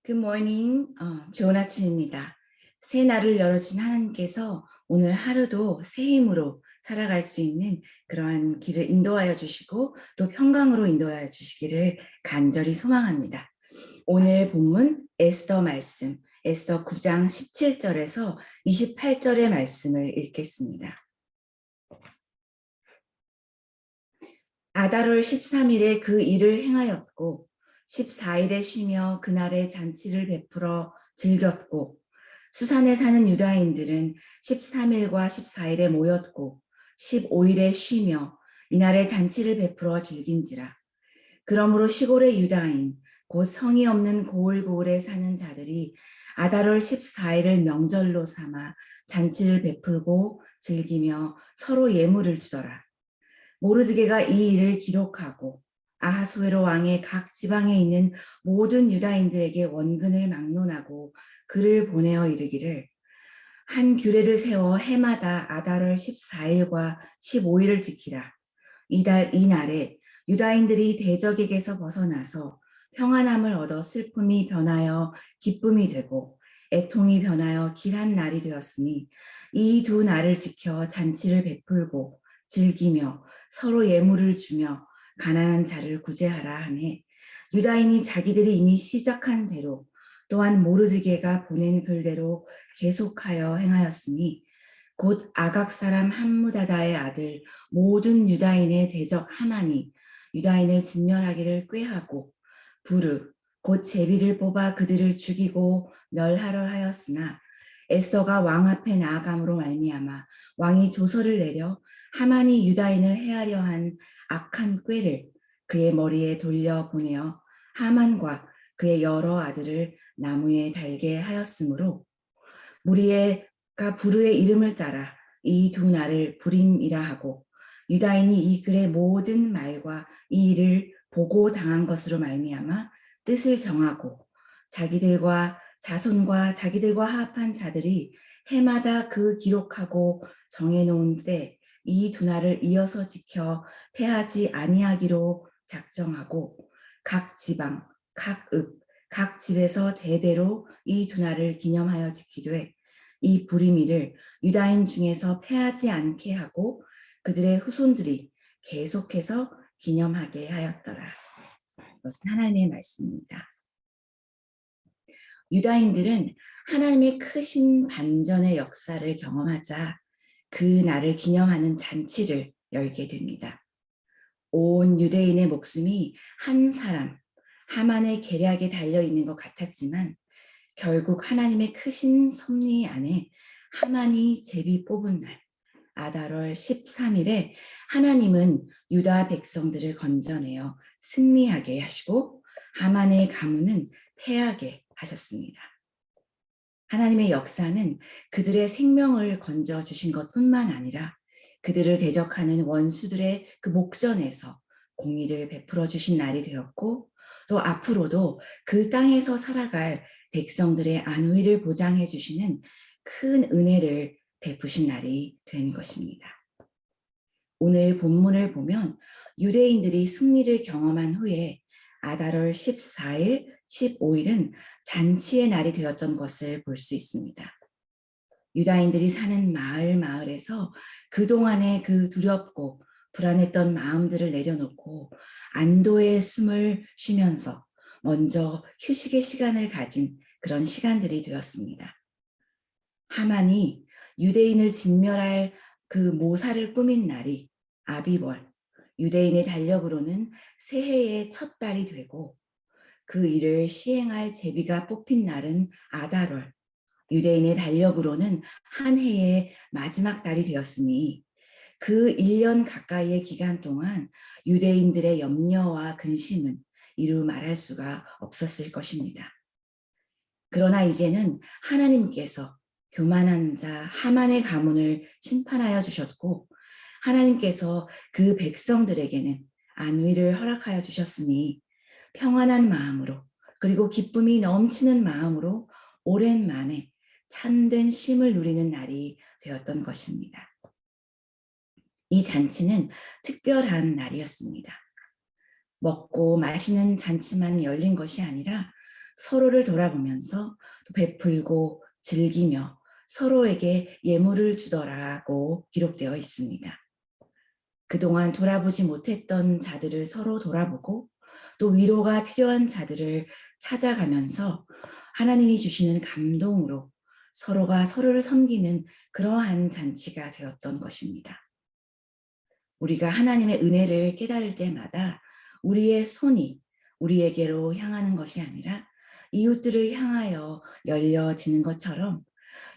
Good morning. 좋은 아침입니다. 새 날을 열어준 하나님께서 오늘 하루도 새 힘으로 살아갈 수 있는 그러한 길을 인도하여 주시고 또 평강으로 인도하여 주시기를 간절히 소망합니다. 오늘 본문 에스더 말씀, 에스더 9장 17절에서 28절의 말씀을 읽겠습니다. 아달월 13일에 그 일을 행하였고 14일에 쉬며 그날에 잔치를 베풀어 즐겼고 수산에 사는 유다인들은 13일과 14일에 모였고 15일에 쉬며 이날에 잔치를 베풀어 즐긴지라. 그러므로 시골의 유다인 곧 성이 없는 고을고을에 사는 자들이 아달월 14일을 명절로 삼아 잔치를 베풀고 즐기며 서로 예물을 주더라. 모르드게가 이 일을 기록하고 아하수에로 왕의 각 지방에 있는 모든 유다인들에게 원근을 막론하고 글을 보내어 이르기를 한 규례를 세워 해마다 아달월 14일과 15일을 지키라. 이날에 유다인들이 대적에게서 벗어나서 평안함을 얻어 슬픔이 변하여 기쁨이 되고 애통이 변하여 길한 날이 되었으니 이 두 날을 지켜 잔치를 베풀고 즐기며 서로 예물을 주며 가난한 자를 구제하라 하매 유다인이 자기들이 이미 시작한 대로 또한 모르드게가 보낸 글대로 계속하여 행하였으니 곧 아각 사람 함무다다의 아들 모든 유다인의 대적 하만이 유다인을 진멸하기를 꾀하고 부르 곧 제비를 뽑아 그들을 죽이고 멸하려 하였으나 에서가 왕 앞에 나아감으로 말미암아 왕이 조서를 내려 하만이 유다인을 해하려 한 악한 꾀를 그의 머리에 돌려 보내어 하만과 그의 여러 아들을 나무에 달게 하였으므로 무리가 부르의 이름을 따라 이 두 날을 부림이라 하고 유다인이 이 글의 모든 말과 이 일을 보고 당한 것으로 말미암아 뜻을 정하고 자기들과 자손과 자기들과 합한 자들이 해마다 그 기록하고 정해놓은 때 이 두 날을 이어서 지켜 패하지 아니하기로 작정하고 각 지방, 각 읍, 각 집에서 대대로 이 두 날을 기념하여 지키되 이 부리미를 유다인 중에서 패하지 않게 하고 그들의 후손들이 계속해서 기념하게 하였더라. 이것은 하나님의 말씀입니다. 유다인들은 하나님의 크신 반전의 역사를 경험하자 그 날을 기념하는 잔치를 열게 됩니다. 온 유대인의 목숨이 한 사람, 하만의 계략에 달려 있는 것 같았지만 결국 하나님의 크신 섭리 안에 하만이 제비 뽑은 날 아달월 13일에 하나님은 유다 백성들을 건져내어 승리하게 하시고 하만의 가문은 패하게 하셨습니다. 하나님의 역사는 그들의 생명을 건져주신 것뿐만 아니라 그들을 대적하는 원수들의 그 목전에서 공의를 베풀어 주신 날이 되었고 또 앞으로도 그 땅에서 살아갈 백성들의 안위를 보장해 주시는 큰 은혜를 베푸신 날이 된 것입니다. 오늘 본문을 보면 유대인들이 승리를 경험한 후에 아달월 14일, 15일은 잔치의 날이 되었던 것을 볼 수 있습니다. 유다인들이 사는 마을에서 그동안의 그 두렵고 불안했던 마음들을 내려놓고 안도의 숨을 쉬면서 먼저 휴식의 시간을 가진 그런 시간들이 되었습니다. 하만이 유대인을 진멸할 그 모사를 꾸민 날이 아비월, 유대인의 달력으로는 새해의 첫 달이 되고 그 일을 시행할 제비가 뽑힌 날은 아달월, 유대인의 달력으로는 한 해의 마지막 달이 되었으니 그 1년 가까이의 기간 동안 유대인들의 염려와 근심은 이루 말할 수가 없었을 것입니다. 그러나 이제는 하나님께서 교만한 자 하만의 가문을 심판하여 주셨고 하나님께서 그 백성들에게는 안위를 허락하여 주셨으니 평안한 마음으로 그리고 기쁨이 넘치는 마음으로 오랜만에 참된 쉼을 누리는 날이 되었던 것입니다. 이 잔치는 특별한 날이었습니다. 먹고 마시는 잔치만 열린 것이 아니라 서로를 돌아보면서 또 베풀고 즐기며 서로에게 예물을 주더라고 기록되어 있습니다. 그동안 돌아보지 못했던 자들을 서로 돌아보고 또 위로가 필요한 자들을 찾아가면서 하나님이 주시는 감동으로 서로가 서로를 섬기는 그러한 잔치가 되었던 것입니다. 우리가 하나님의 은혜를 깨달을 때마다 우리의 손이 우리에게로 향하는 것이 아니라 이웃들을 향하여 열려지는 것처럼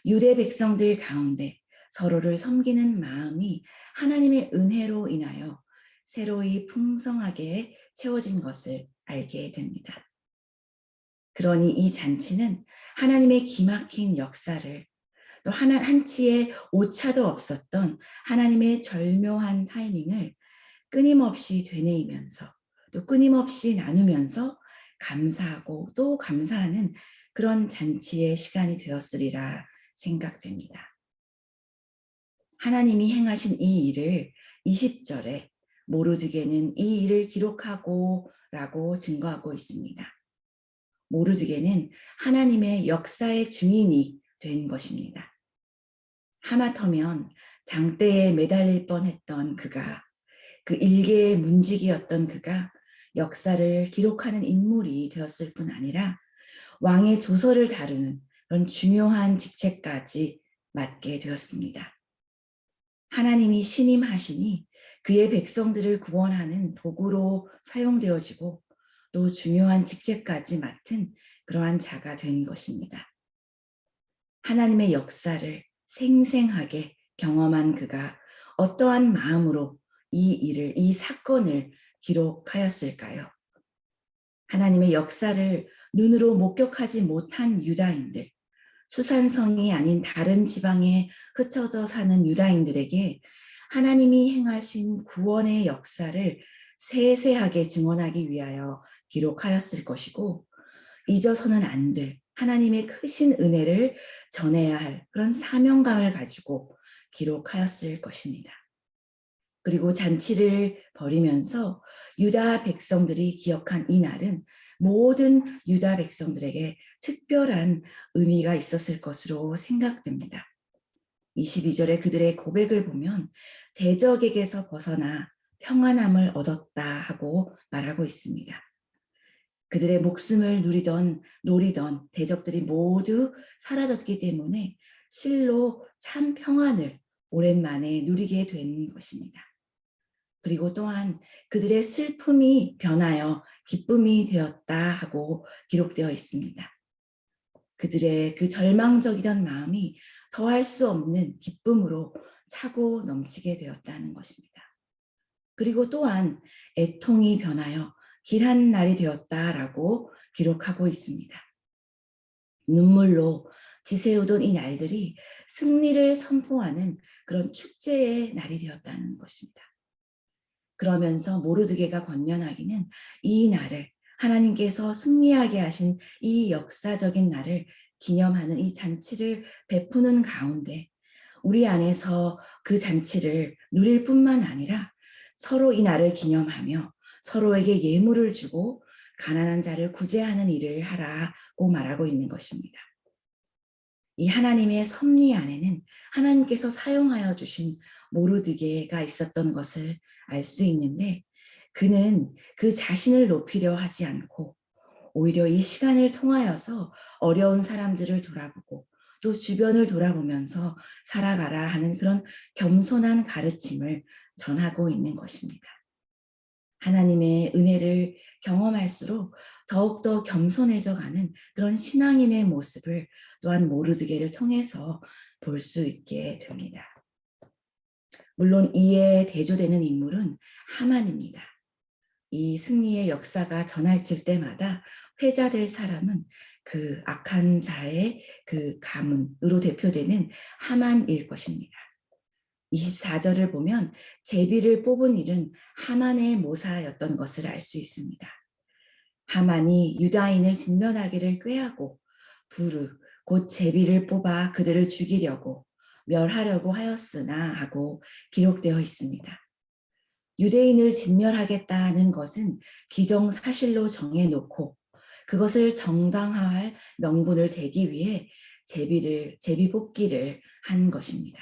유대 백성들 가운데 서로를 섬기는 마음이 하나님의 은혜로 인하여 새로이 풍성하게 채워진 것을 알게 됩니다. 그러니 이 잔치는 하나님의 기막힌 역사를 또 한치의 오차도 없었던 하나님의 절묘한 타이밍을 끊임없이 되뇌이면서 또 끊임없이 나누면서 감사하고 또 감사하는 그런 잔치의 시간이 되었으리라 생각됩니다. 하나님이 행하신 이 일을 20절에 모르드게는 이 일을 기록하고 라고 증거하고 있습니다. 모르드게는 하나님의 역사의 증인이 된 것입니다. 하마터면 장대에 매달릴 뻔했던 그가, 그 일개의 문지기였던 그가 역사를 기록하는 인물이 되었을 뿐 아니라 왕의 조서를 다루는 그런 중요한 직책까지 맡게 되었습니다. 하나님이 신임하시니 그의 백성들을 구원하는 도구로 사용되어지고 또 중요한 직책까지 맡은 그러한 자가 된 것입니다. 하나님의 역사를 생생하게 경험한 그가 어떠한 마음으로 이 일을, 이 사건을 기록하였을까요? 하나님의 역사를 눈으로 목격하지 못한 유다인들, 수산성이 아닌 다른 지방에 흩어져 사는 유다인들에게 하나님이 행하신 구원의 역사를 세세하게 증언하기 위하여 기록하였을 것이고, 잊어서는 안 될 하나님의 크신 은혜를 전해야 할 그런 사명감을 가지고 기록하였을 것입니다. 그리고 잔치를 벌이면서 유다 백성들이 기억한 이 날은 모든 유다 백성들에게 특별한 의미가 있었을 것으로 생각됩니다. 22절에 그들의 고백을 보면 대적에게서 벗어나 평안함을 얻었다 하고 말하고 있습니다. 그들의 목숨을 노리던 대적들이 모두 사라졌기 때문에 실로 참 평안을 오랜만에 누리게 된 것입니다. 그리고 또한 그들의 슬픔이 변하여 기쁨이 되었다 하고 기록되어 있습니다. 그들의 그 절망적이던 마음이 더할 수 없는 기쁨으로 차고 넘치게 되었다는 것입니다. 그리고 또한 애통이 변하여 길한 날이 되었다라고 기록하고 있습니다. 눈물로 지새우던 이 날들이 승리를 선포하는 그런 축제의 날이 되었다는 것입니다. 그러면서 모르드게가 권면하기는 이 날을, 하나님께서 승리하게 하신 이 역사적인 날을 기념하는 이 잔치를 베푸는 가운데 우리 안에서 그 잔치를 누릴 뿐만 아니라 서로 이 날을 기념하며 서로에게 예물을 주고 가난한 자를 구제하는 일을 하라고 말하고 있는 것입니다. 이 하나님의 섭리 안에는 하나님께서 사용하여 주신 모르드게가 있었던 것을 알 수 있는데, 그는 그 자신을 높이려 하지 않고 오히려 이 시간을 통하여서 어려운 사람들을 돌아보고 또 주변을 돌아보면서 살아가라 하는 그런 겸손한 가르침을 전하고 있는 것입니다. 하나님의 은혜를 경험할수록 더욱더 겸손해져 가는 그런 신앙인의 모습을 또한 모르드게를 통해서 볼 수 있게 됩니다. 물론 이에 대조되는 인물은 하만입니다. 이 승리의 역사가 전해질 때마다 회자될 사람은 그 악한 자의 그 가문으로 대표되는 하만일 것입니다. 24절을 보면 제비를 뽑은 일은 하만의 모사였던 것을 알 수 있습니다. 하만이 유다인을 진멸하기를 꾀하고 부르 곧 제비를 뽑아 그들을 죽이려고 멸하려고 하였으나 하고 기록되어 있습니다. 유대인을 진멸하겠다는 것은 기정사실로 정해놓고 그것을 정당화할 명분을 대기 위해 제비 뽑기를 한 것입니다.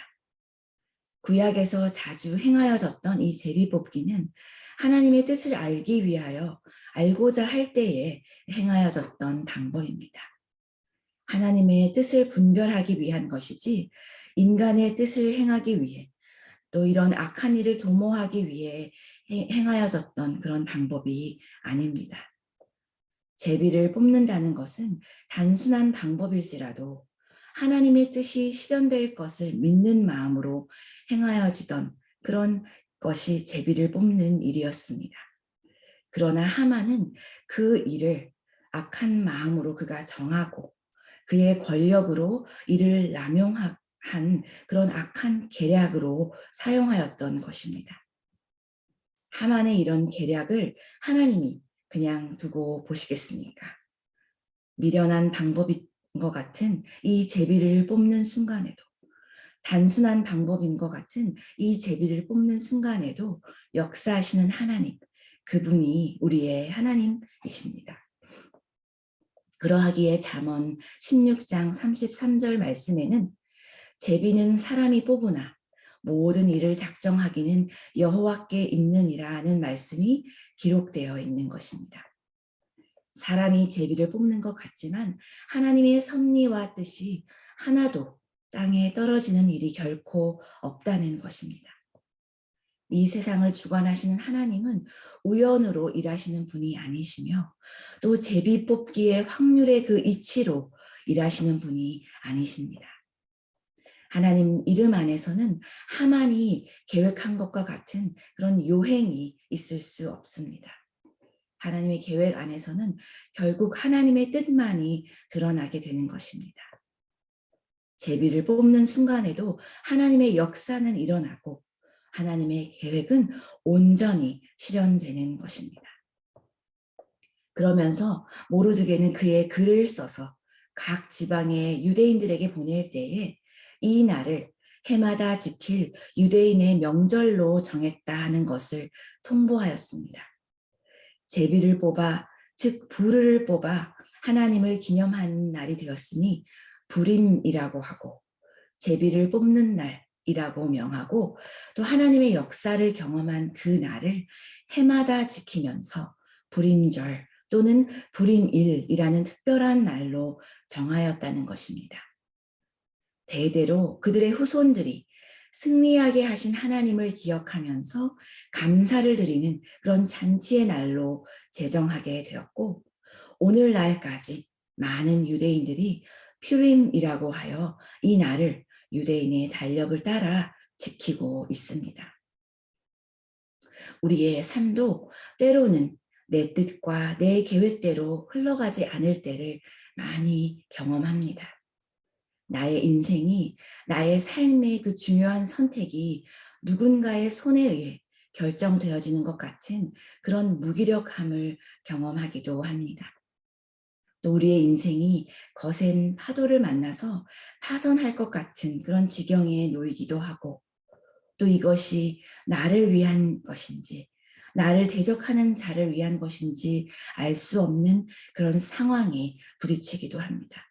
구약에서 자주 행하여졌던 이 제비 뽑기는 하나님의 뜻을 알기 위하여 알고자 할 때에 행하여졌던 방법입니다. 하나님의 뜻을 분별하기 위한 것이지 인간의 뜻을 행하기 위해 또 이런 악한 일을 도모하기 위해 행하여졌던 그런 방법이 아닙니다. 제비를 뽑는다는 것은 단순한 방법일지라도 하나님의 뜻이 실현될 것을 믿는 마음으로 행하여지던 그런 것이 제비를 뽑는 일이었습니다. 그러나 하만은 그 일을 악한 마음으로 그가 정하고 그의 권력으로 이를 남용한 그런 악한 계략으로 사용하였던 것입니다. 하만의 이런 계략을 하나님이 그냥 두고 보시겠습니까? 미련한 방법인 것 같은 이 제비를 뽑는 순간에도, 단순한 방법인 것 같은 이 제비를 뽑는 순간에도 역사하시는 하나님, 그분이 우리의 하나님이십니다. 그러하기에 잠언 16장 33절 말씀에는 제비는 사람이 뽑으나 모든 일을 작정하기는 여호와께 있느니라는 말씀이 기록되어 있는 것입니다. 사람이 제비를 뽑는 것 같지만 하나님의 섭리와 뜻이 하나도 땅에 떨어지는 일이 결코 없다는 것입니다. 이 세상을 주관하시는 하나님은 우연으로 일하시는 분이 아니시며 또 제비 뽑기의 확률의 그 이치로 일하시는 분이 아니십니다. 하나님 이름 안에서는 하만이 계획한 것과 같은 그런 요행이 있을 수 없습니다. 하나님의 계획 안에서는 결국 하나님의 뜻만이 드러나게 되는 것입니다. 제비를 뽑는 순간에도 하나님의 역사는 일어나고 하나님의 계획은 온전히 실현되는 것입니다. 그러면서 모르드게는 그의 글을 써서 각 지방의 유대인들에게 보낼 때에 이 날을 해마다 지킬 유대인의 명절로 정했다 하는 것을 통보하였습니다. 제비를 뽑아, 즉 불을 뽑아 하나님을 기념하는 날이 되었으니 불임이라고 하고 제비를 뽑는 날이라고 명하고 또 하나님의 역사를 경험한 그 날을 해마다 지키면서 불임절 또는 불임일이라는 특별한 날로 정하였다는 것입니다. 대대로 그들의 후손들이 승리하게 하신 하나님을 기억하면서 감사를 드리는 그런 잔치의 날로 제정하게 되었고 오늘날까지 많은 유대인들이 퓨림이라고 하여 이 날을 유대인의 달력을 따라 지키고 있습니다. 우리의 삶도 때로는 내 뜻과 내 계획대로 흘러가지 않을 때를 많이 경험합니다. 나의 인생이, 나의 삶의 그 중요한 선택이 누군가의 손에 의해 결정되어지는 것 같은 그런 무기력함을 경험하기도 합니다. 또 우리의 인생이 거센 파도를 만나서 파손할 것 같은 그런 지경에 놓이기도 하고 또 이것이 나를 위한 것인지 나를 대적하는 자를 위한 것인지 알 수 없는 그런 상황에 부딪히기도 합니다.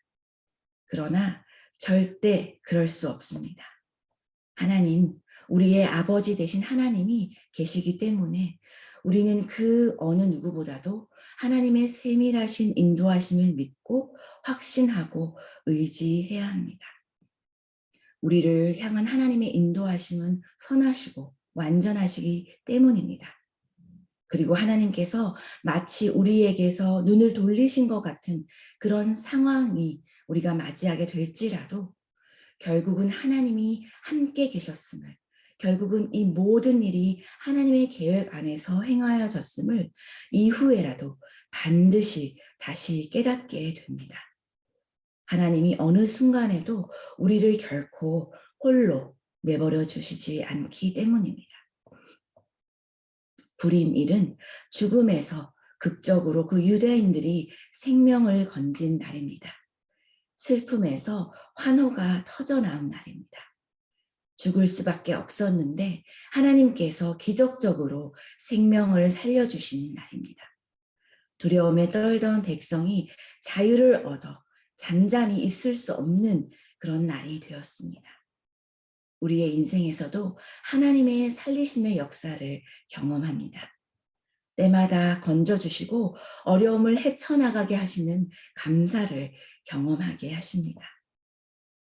그러나 절대 그럴 수 없습니다. 하나님, 우리의 아버지 되신 하나님이 계시기 때문에 우리는 그 어느 누구보다도 하나님의 세밀하신 인도하심을 믿고 확신하고 의지해야 합니다. 우리를 향한 하나님의 인도하심은 선하시고 완전하시기 때문입니다. 그리고 하나님께서 마치 우리에게서 눈을 돌리신 것 같은 그런 상황이 우리가 맞이하게 될지라도 결국은 하나님이 함께 계셨음을, 결국은 이 모든 일이 하나님의 계획 안에서 행하여졌음을 이후에라도 반드시 다시 깨닫게 됩니다. 하나님이 어느 순간에도 우리를 결코 홀로 내버려 주시지 않기 때문입니다. 불임일은 죽음에서 극적으로 그 유대인들이 생명을 건진 날입니다. 슬픔에서 환호가 터져나온 날입니다. 죽을 수밖에 없었는데 하나님께서 기적적으로 생명을 살려주신 날입니다. 두려움에 떨던 백성이 자유를 얻어 잠잠히 있을 수 없는 그런 날이 되었습니다. 우리의 인생에서도 하나님의 살리심의 역사를 경험합니다. 때마다 건져주시고 어려움을 헤쳐나가게 하시는 감사를 경험하게 하십니다.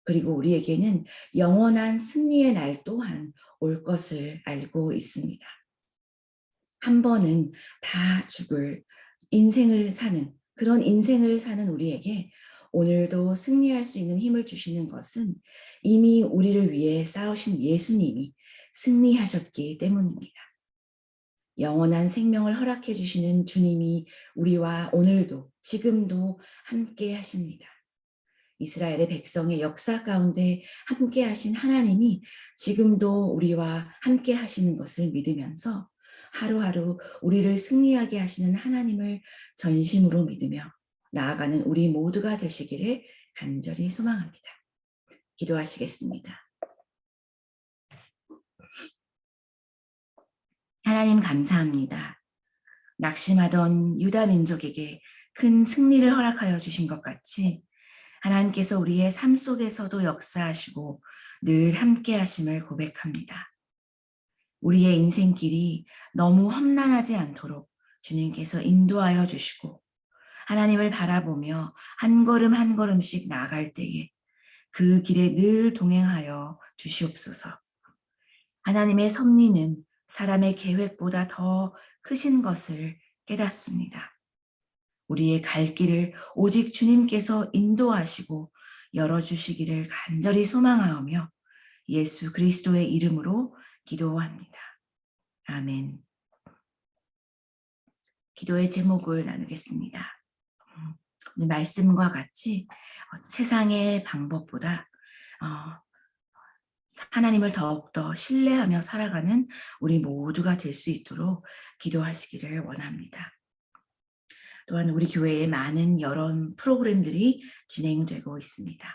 그리고 우리에게는 영원한 승리의 날 또한 올 것을 알고 있습니다. 한 번은 다 죽을 인생을 사는 그런 인생을 사는 우리에게 오늘도 승리할 수 있는 힘을 주시는 것은 이미 우리를 위해 싸우신 예수님이 승리하셨기 때문입니다. 영원한 생명을 허락해 주시는 주님이 우리와 오늘도 지금도 함께 하십니다. 이스라엘의 백성의 역사 가운데 함께 하신 하나님이 지금도 우리와 함께 하시는 것을 믿으면서 하루하루 우리를 승리하게 하시는 하나님을 전심으로 믿으며 나아가는 우리 모두가 되시기를 간절히 소망합니다. 기도하시겠습니다. 하나님 감사합니다. 낙심하던 유다 민족에게 큰 승리를 허락하여 주신 것 같이 하나님께서 우리의 삶 속에서도 역사하시고 늘 함께 하심을 고백합니다. 우리의 인생길이 너무 험난하지 않도록 주님께서 인도하여 주시고 하나님을 바라보며 한 걸음 한 걸음씩 나아갈 때에 그 길에 늘 동행하여 주시옵소서. 하나님의 섭리는 사람의 계획보다 더 크신 것을 깨닫습니다. 우리의 갈 길을 오직 주님께서 인도하시고 열어주시기를 간절히 소망하오며 예수 그리스도의 이름으로 기도합니다. 아멘. 기도의 제목을 나누겠습니다. 말씀과 같이 세상의 방법보다 하나님을 더욱더 신뢰하며 살아가는 우리 모두가 될 수 있도록 기도하시기를 원합니다. 또한 우리 교회에 많은 여러 프로그램들이 진행되고 있습니다.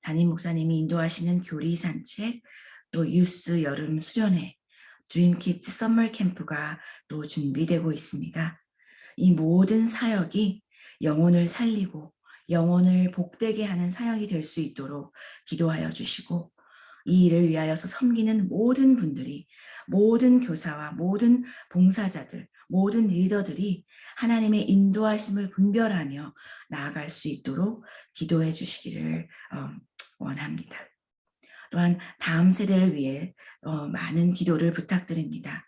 담임 목사님이 인도하시는 교리 산책, 또 유스 여름 수련회, 드림키즈 썸머 캠프가 또 준비되고 있습니다. 이 모든 사역이 영혼을 살리고 영혼을 복되게 하는 사역이 될 수 있도록 기도하여 주시고 이 일을 위하여서 섬기는 모든 분들이 모든 교사와 모든 봉사자들 모든 리더들이 하나님의 인도하심을 분별하며 나아갈 수 있도록 기도해 주시기를 원합니다. 또한 다음 세대를 위해 많은 기도를 부탁드립니다.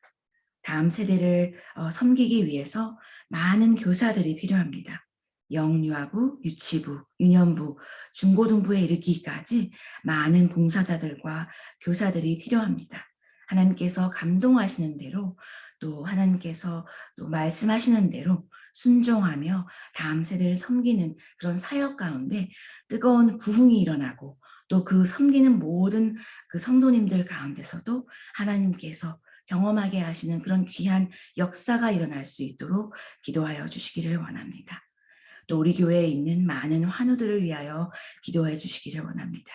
다음 세대를 섬기기 위해서 많은 교사들이 필요합니다. 영유아부, 유치부, 유년부, 중고등부에 이르기까지 많은 봉사자들과 교사들이 필요합니다. 하나님께서 감동하시는 대로 또 하나님께서 또 말씀하시는 대로 순종하며 다음 세대를 섬기는 그런 사역 가운데 뜨거운 부흥이 일어나고 또 그 섬기는 모든 그 성도님들 가운데서도 하나님께서 경험하게 하시는 그런 귀한 역사가 일어날 수 있도록 기도하여 주시기를 원합니다. 또 우리 교회에 있는 많은 환우들을 위하여 기도해 주시기를 원합니다.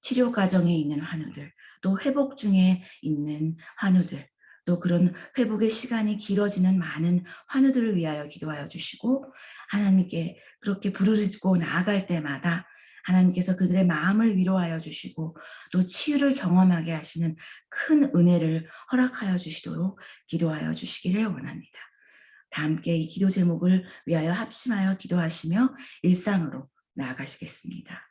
치료 과정에 있는 환우들, 또 회복 중에 있는 환우들, 또 그런 회복의 시간이 길어지는 많은 환우들을 위하여 기도하여 주시고 하나님께 그렇게 부르짖고 나아갈 때마다 하나님께서 그들의 마음을 위로하여 주시고 또 치유를 경험하게 하시는 큰 은혜를 허락하여 주시도록 기도하여 주시기를 원합니다. 다 함께 이 기도 제목을 위하여 합심하여 기도하시며 일상으로 나아가시겠습니다.